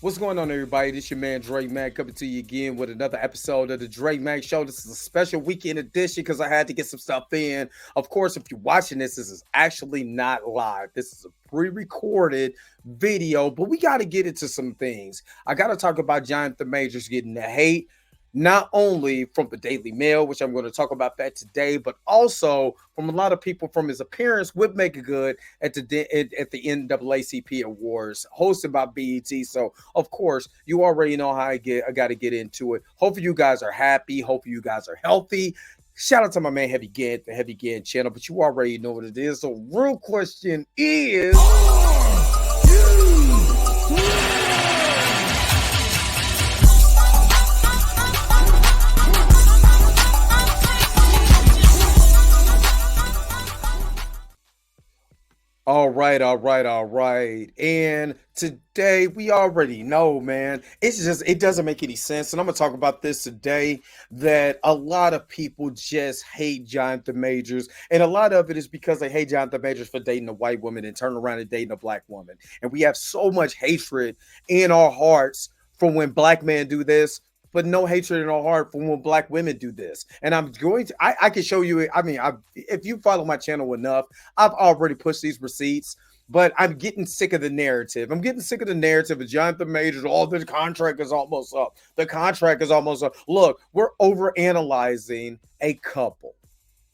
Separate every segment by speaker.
Speaker 1: What's going on, everybody? This your man Dre Mac coming to you again with another episode of the Dre Mac Show. This is a special weekend edition because I had to get some stuff in. Of course, if you're watching this is actually not live. This is a pre-recorded video, but we got to get into some things. I got to talk about Jonathan Majors getting the hate, not only from the Daily Mail, which I'm going to talk about that today, but also from a lot of people from his appearance with Meagan Good at the NAACP Awards hosted by BET. So, of course, you already know how I got to get into it. Hopefully, you guys are happy. Hopefully, you guys are healthy. Shout out to my man Heavy Gant, the Heavy Gant channel, but you already know what it is. So, real question is. All right. And today we already know, man, it doesn't make any sense. And I'm gonna talk about this today that a lot of people just hate Jonathan Majors. And a lot of it is because they hate Jonathan Majors for dating a white woman and turn around and dating a black woman. And we have so much hatred in our hearts from when black men do this, but no hatred in our heart for when black women do this. And I'm going to, I can show you, if you follow my channel enough, I've already pushed these receipts, but I'm getting sick of the narrative. I'm getting sick of the narrative of Jonathan Majors. Oh, the contract is almost up. The contract is almost up. Look, we're overanalyzing a couple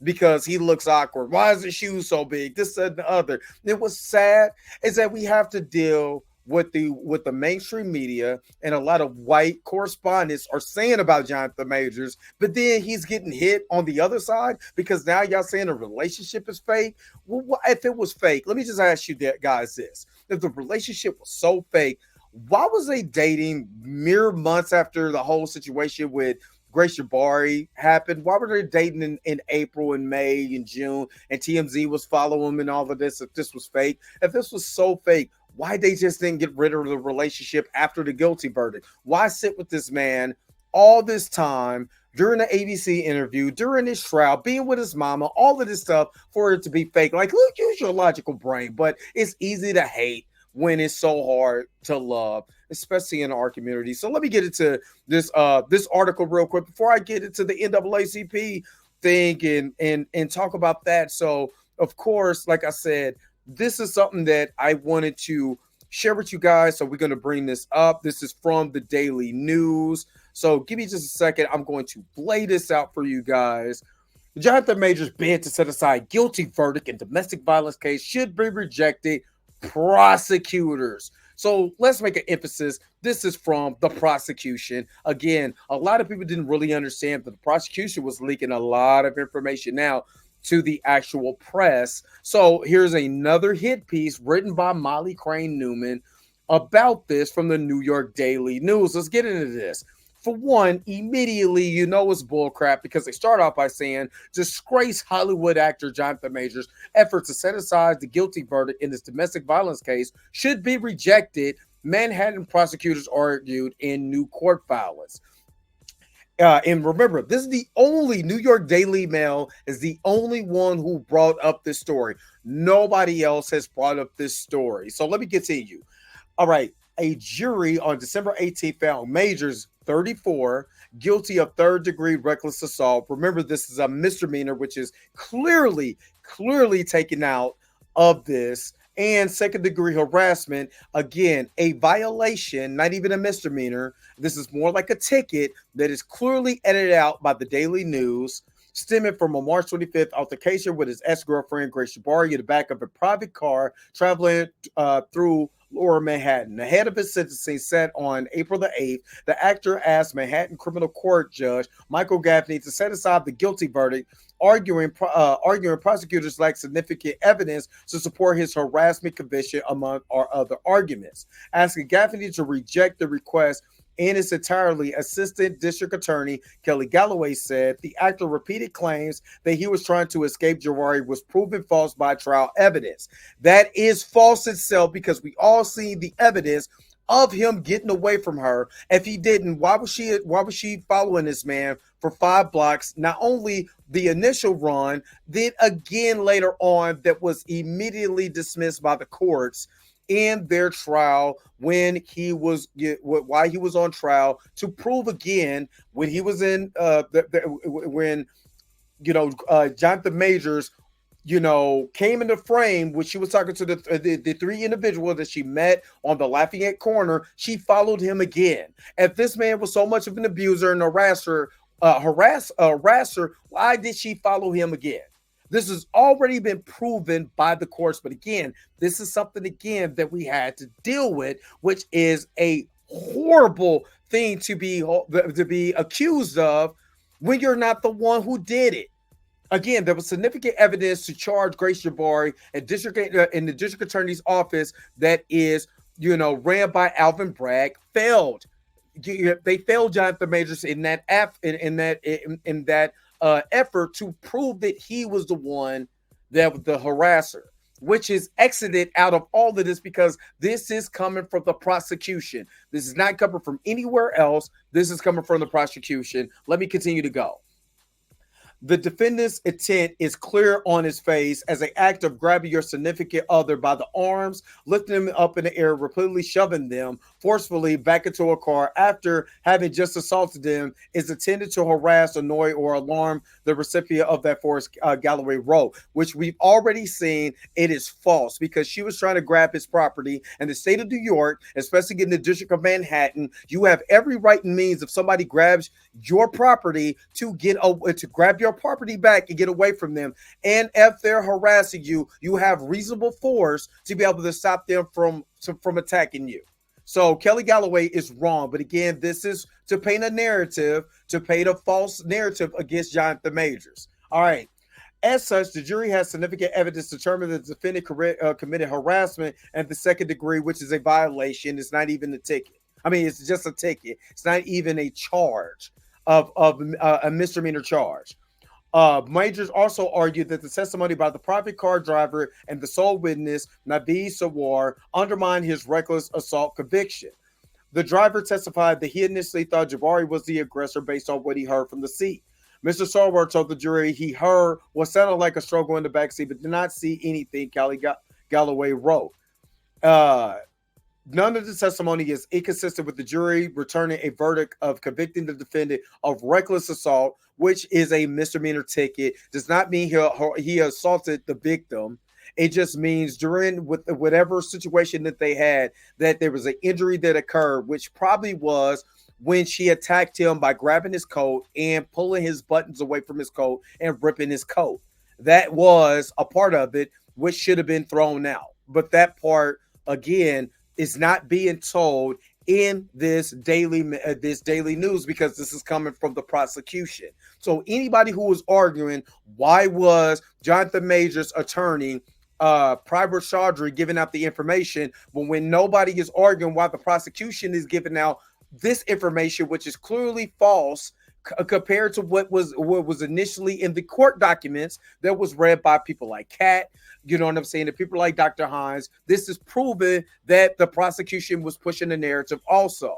Speaker 1: because he looks awkward. Why is his shoes so big? This, that, and the other. And what's sad is that we have to deal with the mainstream media and a lot of white correspondents are saying about Jonathan Majors, but then he's getting hit on the other side because now y'all saying a relationship is fake. Well, if it was fake, let me just ask you guys this. If the relationship was so fake, why was they dating mere months after the whole situation with Grace Jabari happened? Why were they dating in April and May and June and TMZ was following them and all of this if this was fake? If this was so fake, why they just didn't get rid of the relationship after the guilty verdict? Why sit with this man all this time during the ABC interview, during his trial, being with his mama, all of this stuff for it to be fake? Like, look, use your logical brain, but it's easy to hate when it's so hard to love, especially in our community. So let me get into this article real quick before I get into the NAACP thing and talk about that. So, of course, like I said, this is something that I wanted to share with you guys. So we're going to bring this up. This is from the Daily News. So give me just a second. I'm going to lay this out for you guys. Jonathan Majors' bid to set aside guilty verdict in domestic violence case should be rejected. Prosecutors. So let's make an emphasis. This is from the prosecution. Again, a lot of people didn't really understand that the prosecution was leaking a lot of information now to the actual press. So here's another hit piece written by Molly Crane Newman about this from the New York Daily News. Let's get into this. For one, immediately you know it's bullcrap because they start off by saying disgraced Hollywood actor Jonathan Majors' effort to set aside the guilty verdict in this domestic violence case should be rejected, Manhattan prosecutors argued in new court filings. And remember, this is the only New York Daily Mail is the only one who brought up this story. Nobody else has brought up this story. So let me continue. All right. A jury on December 18th found Majors, 34, guilty of third-degree reckless assault. Remember, this is a misdemeanor, which is clearly taken out of this. And second-degree harassment, again, a violation, not even a misdemeanor. This is more like a ticket that is clearly edited out by the Daily News, stemming from a March 25th altercation with his ex-girlfriend, Grace Jabari, in the back of a private car traveling through Lower Manhattan. Ahead of his sentencing set on April the 8th, the actor asked Manhattan criminal court judge Michael Gaffney to set aside the guilty verdict, arguing prosecutors lack significant evidence to support his harassment conviction, among our other arguments. Asking Gaffney to reject the request in its entirety, Assistant District Attorney Kelly Galloway said the actor repeated claims that he was trying to escape Jawari was proven false by trial evidence. That is false itself because we all see the evidence of him getting away from her. If he didn't, why was she following this man for 5 blocks? Not only the initial run, then again later on that was immediately dismissed by the courts. in their trial when he was while he was on trial to prove again when he was in when Jonathan Majors came into frame when she was talking to the three individuals that she met on the Lafayette corner. She followed him again. If this man was so much of an abuser and harasser, why did she follow him again? This has already been proven by the courts, but again, this is something again that we had to deal with, which is a horrible thing to be accused of when you're not the one who did it. Again, there was significant evidence to charge Grace Jabari in the district attorney's office that is, ran by Alvin Bragg, failed. They failed Jonathan Majors in that effort to prove that he was the one that was the harasser, which is exited out of all of this because this is coming from the prosecution. This is not coming from anywhere else. This is coming from the prosecution. Let me continue to go. The defendant's intent is clear on his face as an act of grabbing your significant other by the arms, lifting them up in the air, repeatedly shoving them forcefully back into a car after having just assaulted them is intended to harass, annoy, or alarm the recipient of that Forrest Galloway wrote, which we've already seen it is false because she was trying to grab his property. In the state of New York, especially in the District of Manhattan, you have every right and means if somebody grabs your property to grab your property back and get away from them. And if they're harassing you, you have reasonable force to be able to stop them from attacking you. So Kelly Galloway is wrong. But again, this is to paint a false narrative against Jonathan Majors. All right. As such, the jury has significant evidence to determine that the defendant committed harassment at the second degree, which is a violation. It's not even a ticket. I mean, it's just a ticket. It's not even a charge of a misdemeanor charge. Majors also argued that the testimony by the private car driver and the sole witness, Nabi Sawar, undermined his reckless assault conviction. The driver testified that he initially thought Jabari was the aggressor based on what he heard from the seat. Mr. Sawar told the jury he heard what sounded like a struggle in the backseat, but did not see anything, Galloway wrote. None of the testimony is inconsistent with the jury returning a verdict of convicting the defendant of reckless assault, which is a misdemeanor ticket. Does not mean he assaulted the victim. It just means during whatever situation that they had, that there was an injury that occurred, which probably was when she attacked him by grabbing his coat and pulling his buttons away from his coat and ripping his coat. That was a part of it, which should have been thrown out. But that part, again, is not being told in this daily news because this is coming from the prosecution. So anybody who was arguing why was Jonathan Majors' attorney Private Chaudhry giving out the information, but when nobody is arguing why the prosecution is giving out this information, which is clearly false compared to what was initially in the court documents that was read by people like Kat, you know what I'm saying, and people like Dr. Hines. This is proven that the prosecution was pushing the narrative also.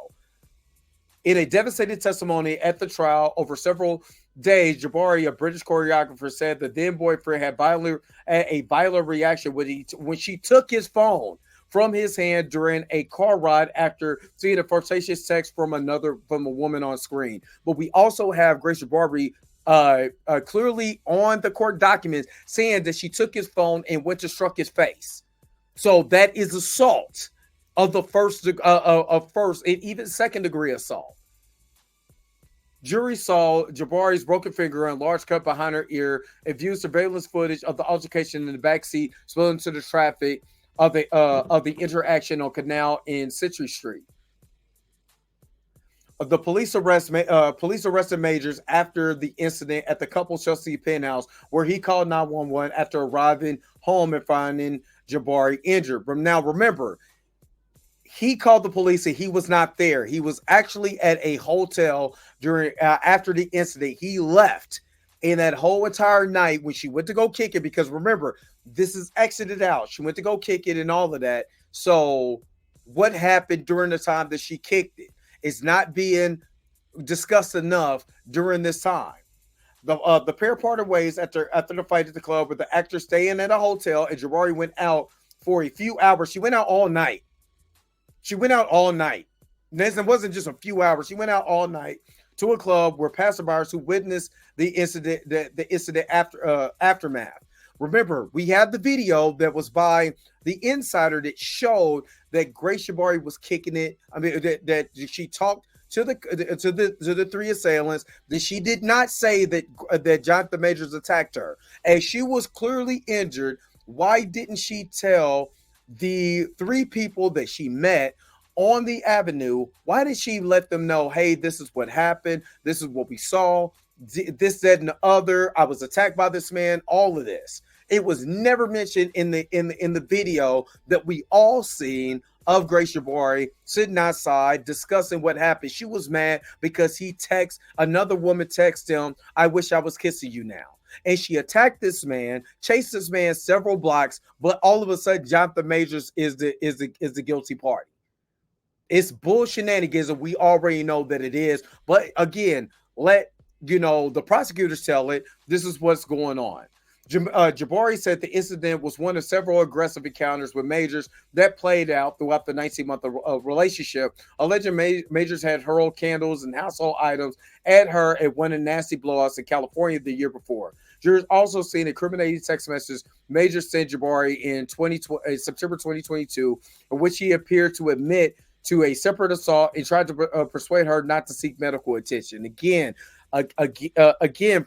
Speaker 1: In a devastating testimony at the trial over several days, Jabari, a British choreographer, said the then boyfriend had a violent reaction when she took his phone from his hand during a car ride after seeing a flirtatious text from a woman on screen. But we also have Grace Jabari clearly on the court documents saying that she took his phone and went to struck his face. So that is assault of the first and even second degree assault. Jury saw Jabari's broken finger and large cut behind her ear and viewed surveillance footage of the altercation in the backseat spilling into the traffic of the interaction on Canal and Citrus Street. The police arrested Majors after the incident at the couple's Chelsea penthouse, where he called 911 after arriving home and finding Jabari injured. But now remember, he called the police and he was not there. He was actually at a hotel during after the incident. He left in that whole entire night when she went to go kick it, because remember, this is exited out. She went to go kick it and all of that. So what happened during the time that she kicked it is not being discussed enough during this time. The pair parted ways after the fight at the club, with the actor staying at a hotel and Jabari went out for a few hours. She went out all night. She went out all night. This wasn't just a few hours. She went out all night to a club where passerbyers who witnessed the incident, the incident aftermath. Remember, we had the video that was by the insider that showed that Grace Shabari was kicking it. I mean, that she talked to the three assailants. That she did not say that Jonathan Majors attacked her, as she was clearly injured. Why didn't she tell the three people that she met on the avenue? Why did she let them know, hey, this is what happened, this is what we saw, this, that, and the other, I was attacked by this man, all of this? It was never mentioned in the video that we all seen of Grace Jabari sitting outside discussing what happened. She was mad because another woman texted him, I wish I was kissing you now. And she attacked this man, chased this man several blocks, but all of a sudden, Jonathan Majors is the guilty party. It's bull shenanigans, and we already know that it is. But again, let the prosecutors tell it. This is what's going on. Jabari said the incident was one of several aggressive encounters with Majors that played out throughout the 19-month relationship. Alleged Majors had hurled candles and household items at her at one of the nasty blowouts in California the year before. Jurors also seen incriminating text messages Majors sent Jabari in September 2022, in which he appeared to admit to a separate assault and tried to persuade her not to seek medical attention. Again,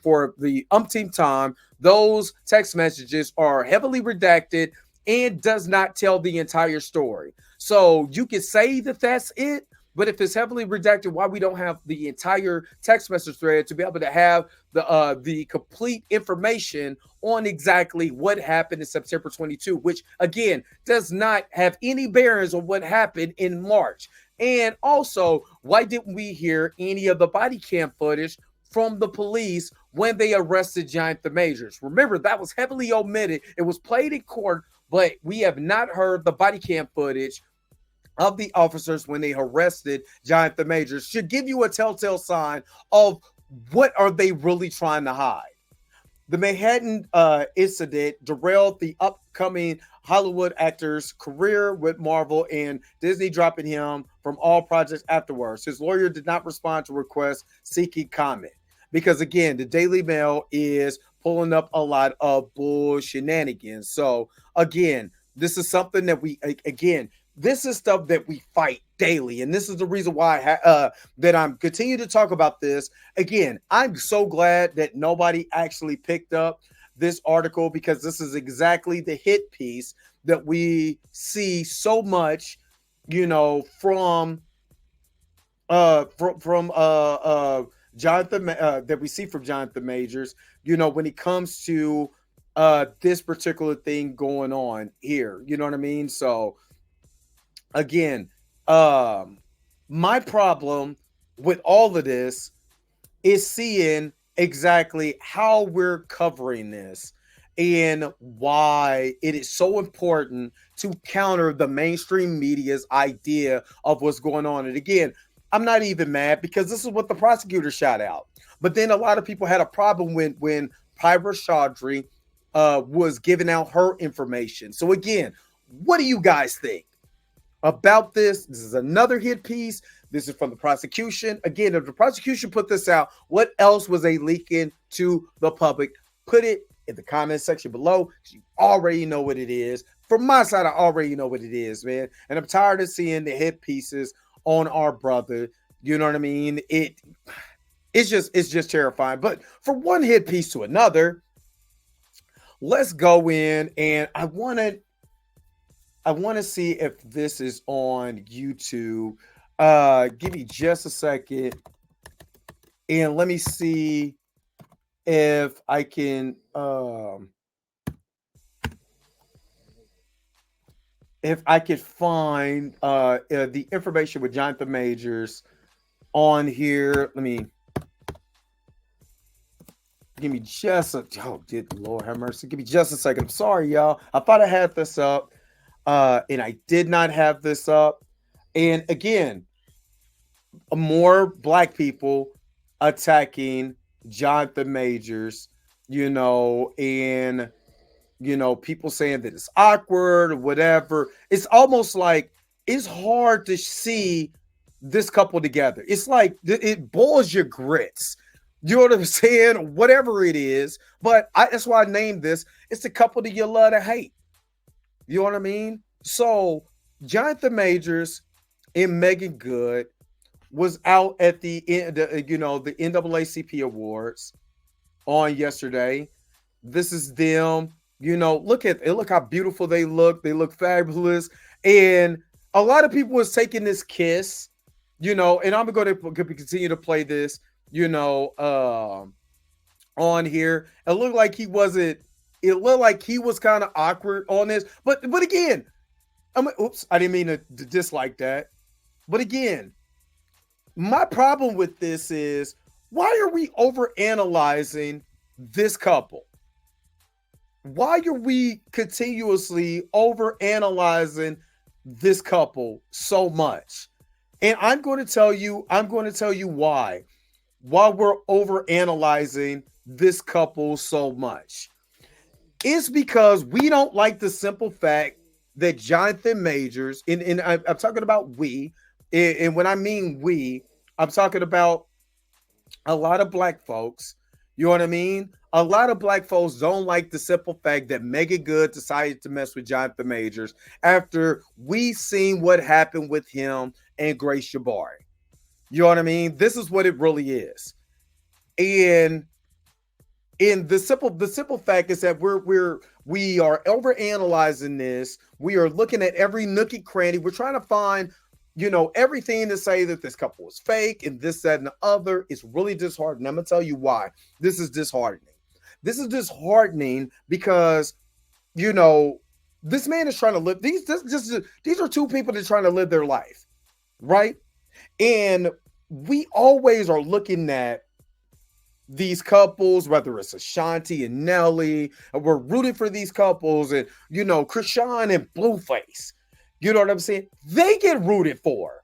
Speaker 1: for the umpteenth time, those text messages are heavily redacted and does not tell the entire story. So you can say that that's it, but if it's heavily redacted, why we don't have the entire text message thread to be able to have the complete information on exactly what happened in September 22, which again does not have any bearings on what happened in March. And also, why didn't we hear any of the body cam footage from the police when they arrested Jonathan Majors? Remember, that was heavily omitted. It was played in court, but we have not heard the body cam footage of the officers when they arrested Jonathan Majors. Should give you a telltale sign of what are they really trying to hide. The Manhattan incident derailed the upcoming Hollywood actor's career, with Marvel and Disney dropping him from all projects afterwards. His lawyer did not respond to requests seeking comment because, again, the Daily Mail is pulling up a lot of bull shenanigans. So, again, this is something that this is stuff that we fight daily, and this is the reason why that I'm continuing to talk about this. Again, I'm so glad that nobody actually picked up this article, because this is exactly the hit piece that we see so much, from Jonathan, that we see from Jonathan Majors, when it comes to this particular thing going on here. You know what I mean? So, again, my problem with all of this is seeing exactly how we're covering this and why it is so important to counter the mainstream media's idea of what's going on. And again, I'm not even mad, because this is what the prosecutor shot out. But then a lot of people had a problem when Pyra Chaudhry was giving out her information. So again, what do you guys think about this? This is another hit piece. This is from the prosecution. Again, if the prosecution put this out, what else was they leaking to the public? Put it in the comment section below. You already know what it is. From my side, I already know what it is, man. And I'm tired of seeing the hit pieces on our brother. You know what I mean? It's just terrifying. But for one hit piece to another, let's go in, and I want to see if this is on YouTube. Give me just a second, and let me see if I can find the information with Jonathan Majors on here. Give me just good Lord have mercy. Give me just a second. I'm sorry, y'all. I thought I had this up, and I did not have this up. And again, more black people attacking Jonathan Majors, and People saying that it's awkward or whatever. It's almost like it's hard to see this couple together. It's like it boils your grits. You know what I'm saying? Whatever it is. But that's why I named this. It's the couple that you love to hate. You know what I mean? So Jonathan Majors and Meagan Good was out at the the NAACP awards on yesterday. This is them. Look at it. Look how beautiful they look. They look fabulous. And a lot of people was taking this kiss, and I'm going to continue to play this, on here. It looked like he wasn't, it looked like he was kind of awkward on this. But again, oops, I didn't mean to dislike that. But again, my problem with this is, why are we over analyzing this couple? Why are we continuously over analyzing this couple so much? And I'm going to tell you why we're over analyzing this couple so much. It's because we don't like the simple fact that Jonathan Majors, and I'm talking about we, and when I mean we, I'm talking about a lot of black folks. You know what I mean? A lot of black folks don't like the simple fact that Meagan Good decided to mess with Jonathan Majors after we seen what happened with him and Grace Jabari. You know what I mean? This is what it really is. And the simple fact is that we are overanalyzing this. We are looking at every nookie cranny. We're trying to find everything to say that this couple was fake and this, that, and the other. Is really disheartening. I'm going to tell you why this is disheartening. This is disheartening because, this man is trying to live. These are two people that are trying to live their life, right? And we always are looking at these couples, whether it's Ashanti and Nelly, and we're rooting for these couples, and Krishan and Blueface. You know what I'm saying? They get rooted for.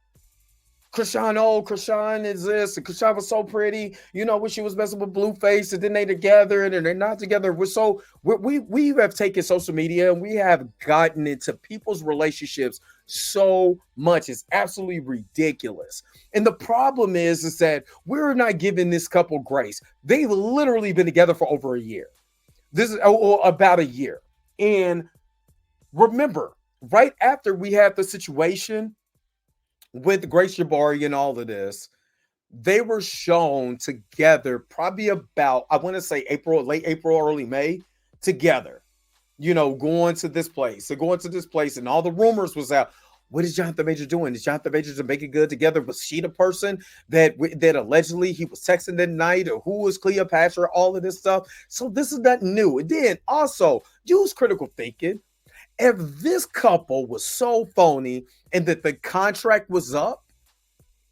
Speaker 1: Krishan is this, and Krishan was so pretty, when she was messing with Blueface, and then they together, and then they're not together. We have taken social media and we have gotten into people's relationships so much. It's absolutely ridiculous. And the problem is that we're not giving this couple grace. They've literally been together for over a year. This is about a year. And remember, right after we had the situation with Grace Jabari and all of this, they were shown together probably about, I want to say late April, early May, together, going to this place. So going to this place, and all the rumors was out. What is Jonathan Major doing? Is Jonathan Major and Meagan Good together? Was she the person that allegedly he was texting that night? Or who was Cleopatra? All of this stuff. So this is not new. And then also use critical thinking. If this couple was so phony and that the contract was up,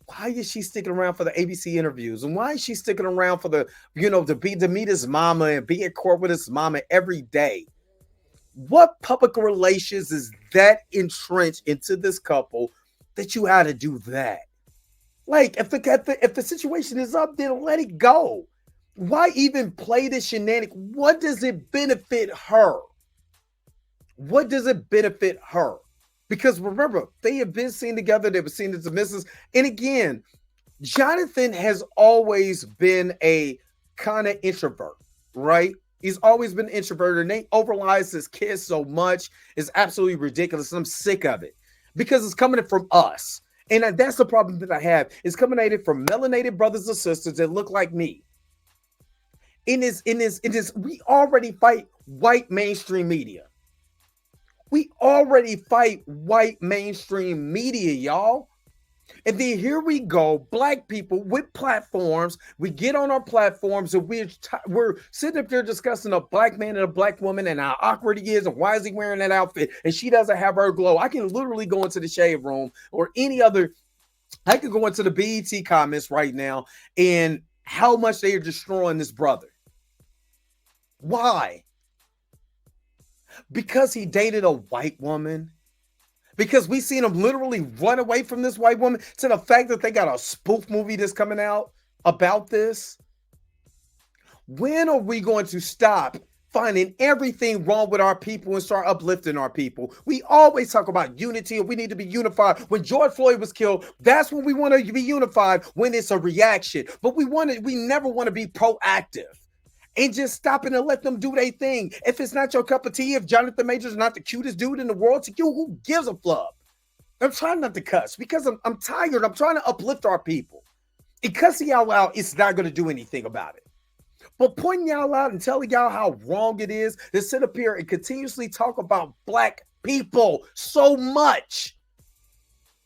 Speaker 1: why is she sticking around for the ABC interviews? And why is she sticking around for to meet his mama and be at court with his mama every day? What public relations is that entrenched into this couple that you had to do that? Like, if the situation is up, then let it go. Why even play this shenanigan? What does it benefit her? What does it benefit her? Because remember, they have been seen together. They were seen as a missus. And again, Jonathan has always been a kind of introvert, right? He's always been introverted, and they overlies his kids so much. It's absolutely ridiculous. I'm sick of it because it's coming from us. And that's the problem that I have. It's coming from melanated brothers and sisters that look like me. We already fight white mainstream media. We already fight white mainstream media, y'all. And then here we go, black people with platforms. We get on our platforms and we're sitting up there discussing a black man and a black woman and how awkward he is and why is he wearing that outfit and she doesn't have her glow. I can literally go into the shade room or any other. I could go into the BET comments right now and how much they are destroying this brother. Why? Because he dated a white woman. Because we seen him literally run away from this white woman, to the fact that they got a spoof movie that's coming out about this. When are we going to stop finding everything wrong with our people and start uplifting our people. We always talk about unity and we need to be unified. When George Floyd was killed, that's when we want to be unified, when it's a reaction. But we never want to be proactive and just stop it and let them do their thing. If it's not your cup of tea, if Jonathan Majors is not the cutest dude in the world to you, who gives a flub? I'm trying not to cuss because I'm tired. I'm trying to uplift our people. And cussing y'all out, it's not going to do anything about it. But pointing y'all out and telling y'all how wrong it is to sit up here and continuously talk about black people so much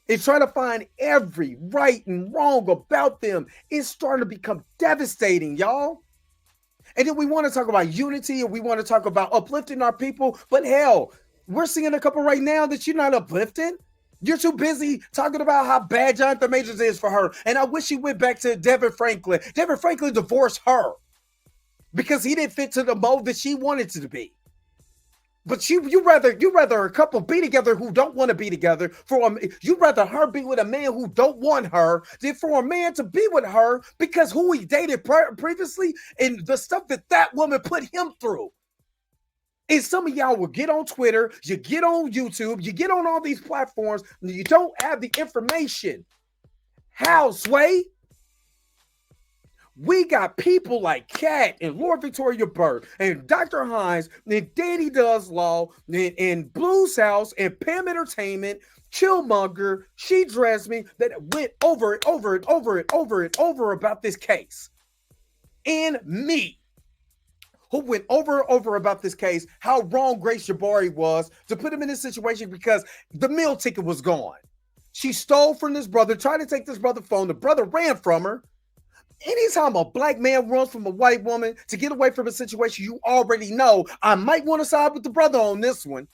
Speaker 1: and trying to find every right and wrong about them, it's starting to become devastating, y'all. And then we want to talk about unity and we want to talk about uplifting our people. But hell, we're seeing a couple right now that you're not uplifting. You're too busy talking about how bad Jonathan Majors is for her. And I wish he went back to Devin Franklin. Devin Franklin divorced her because he didn't fit to the mold that she wanted to be. But you rather a couple be together who don't want to be together. You'd rather her be with a man who don't want her than for a man to be with her because who he dated previously and the stuff that woman put him through. And some of y'all will get on Twitter, you get on YouTube, you get on all these platforms, and you don't have the information. How, Sway? We got people like Kat and Lord Victoria Burke and Dr. Hines and Danny Does Law and Blues House and Pam Entertainment, Chillmonger, She Dressed Me, that went over about this case. And me, who went over about this case, how wrong Grace Jabari was to put him in this situation because the meal ticket was gone. She stole from this brother, tried to take this brother's phone. The brother ran from her. Anytime a black man runs from a white woman to get away from a situation, you already know I might want to side with the brother on this one.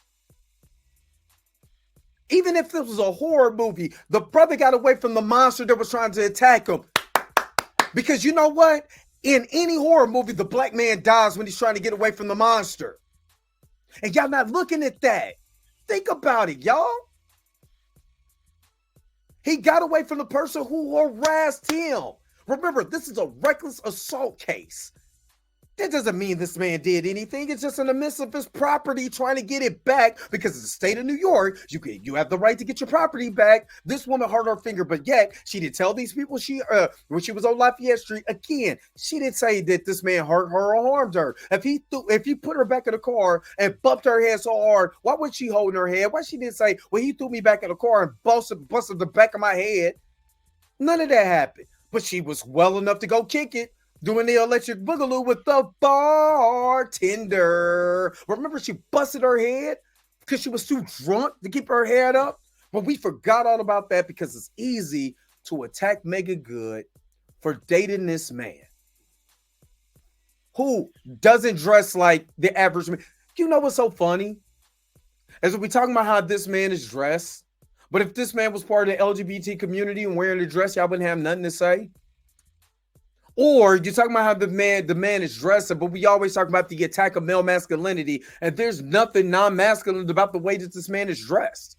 Speaker 1: Even if this was a horror movie, the brother got away from the monster that was trying to attack him. Because you know what? In any horror movie, the black man dies when he's trying to get away from the monster. And y'all not looking at that. Think about it, y'all. He got away from the person who harassed him. Remember, this is a reckless assault case. That doesn't mean this man did anything. It's just in the midst of his property trying to get it back because it's the state of New York. You have the right to get your property back. This woman hurt her finger, but yet she didn't tell these people when she was on Lafayette Street. Again, she didn't say that this man hurt her or harmed her. If he put her back in the car and bumped her head so hard, why was she holding her head? Why she didn't say, well, he threw me back in the car and busted the back of my head? None of that happened. But she was well enough to go kick it, doing the electric boogaloo with the bartender. Remember, she busted her head because she was too drunk to keep her head up? But we forgot all about that because it's easy to attack Meagan Good for dating this man who doesn't dress like the average man. You know what's so funny? As we talking about how this man is dressed, but if this man was part of the LGBT community and wearing a dress, y'all wouldn't have nothing to say. Or you're talking about how the man is dressed, but we always talk about the attack of male masculinity, and there's nothing non-masculine about the way that this man is dressed.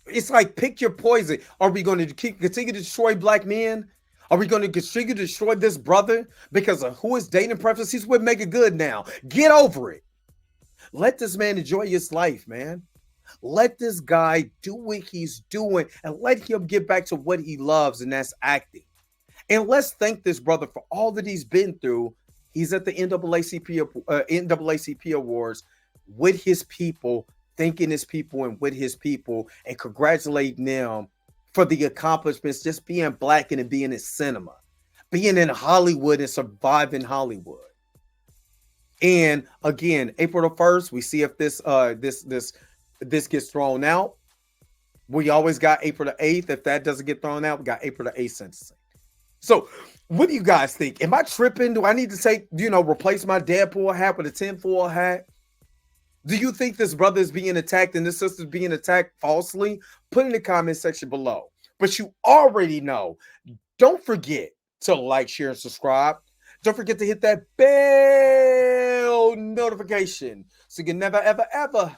Speaker 1: It's like, pick your poison. Are we going to continue to destroy black men? Are we going to continue to destroy this brother because of who his dating preference? He's with Meagan Good now. Get over it. Let this man enjoy his life, man. Let this guy do what he's doing and let him get back to what he loves, and that's acting. And let's thank this brother for all that he's been through. He's at the NAACP Awards with his people, thanking his people and with his people, and congratulating them for the accomplishments, just being black and being in cinema, being in Hollywood and surviving Hollywood. And again, April the 1st, we see if this gets thrown out. We always got April the 8th. If that doesn't get thrown out, we got April the 8th sentencing. So what do you guys think? Am I tripping? Do I need to say, replace my Deadpool hat with a tinfoil hat? Do you think this brother is being attacked and this sister is being attacked falsely? Put in the comment section below. But you already know. Don't forget to like, share, and subscribe. Don't forget to hit that bell notification so you can never, ever, ever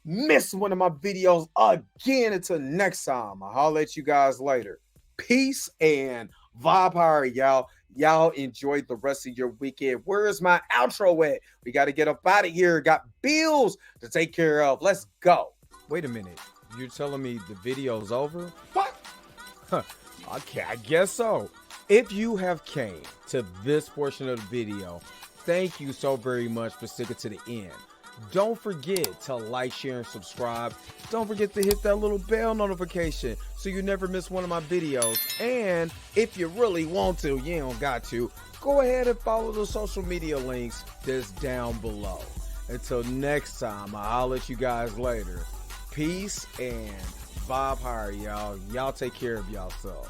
Speaker 1: miss one of my videos again. Until next time, I'll holler at you guys later. Peace and vibe power, y'all. Y'all enjoy the rest of your weekend. Where's my outro at? We got to get up out of here. Got bills to take care of. Let's go. Wait a minute. You're telling me the video's over? What? Okay, I guess so. If you have came to this portion of the video, thank you so very much for sticking to the end. Don't forget to like, share, and subscribe. Don't forget to hit that little bell notification so you never miss one of my videos. And if you really want to, you don't got to, go ahead and follow the social media links that's down below. Until next time, I'll holler at you guys later. Peace and Bob Hire, y'all. Y'all take care of yourselves.